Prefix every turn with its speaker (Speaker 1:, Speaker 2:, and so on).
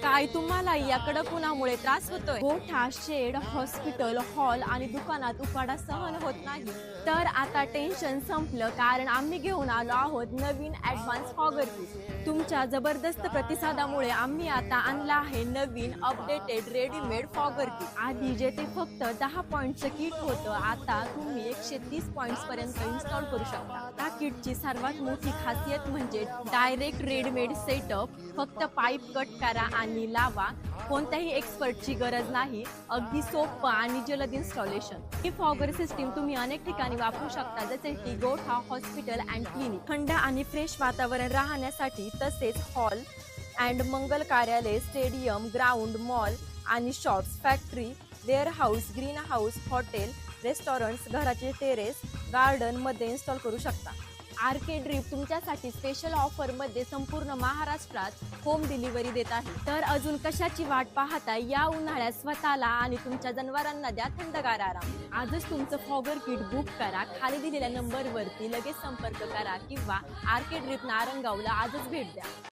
Speaker 1: काय तुम्हाला या कडक उन्हामुळे त्रास होतोय? गोठा, शेड, हॉस्पिटल, हॉल आणि दुकानात उकाडा सहन होत नाही? तर आता टेन्शन संपलं, कारण आम्ही घेऊन आलो आहोत नवीन ॲडव्हान्स फॉगर किट. तुमच्या जबरदस्त प्रतिसादामुळे आम्ही आता आणलं आहे नवीन अपडेटेड रेडीमेड फॉगर किट. आधी जे ते फक्त 10 पॉईंटचं किट होतं, आता तुम्ही 130 पॉईंट्स पर्यंत इन्स्टॉल करू शकता. त्या किटची सर्वात मोठी खासियत म्हणजे डायरेक्ट रेडीमेड सेटअप. फक्त पाईप कट करा आणि लावा. कोणत्याही एक्सपर्टची गरज नाही. अगदी सोपं आणि जलद इन्स्टॉलेशन. ही फॉगर सिस्टीम तुम्ही अनेक ठिकाणी वापरू शकता, जसे की गोठा, हॉस्पिटल अँड क्लिनिक. थंड आणि फ्रेश वातावरण राहण्यासाठी, तसेच हॉल अँड मंगल कार्यालय, स्टेडियम, ग्राउंड, मॉल आणि shops, factory, warehouse, green house, hotel, restaurants, घराचे टेरेस, गार्डन मध्ये इन्स्टॉल करू शकता. आरके ड्रीप तुमच्यासाठी स्पेशल ऑफर मध्ये संपूर्ण महाराष्ट्रात होम डिलिव्हरी देत आहे. तर अजून कशाची वाट पाहता? या उन्हाळ्यात स्वतःला आणि तुमच्या जनावरांना द्या थंडगार आराम. आजच तुमचं फॉगर किट बुक करा. खाली दिलेल्या नंबरवरती लगेच संपर्क करा किंवा आरके ड्रीप नारंगावला आजच भेट द्या.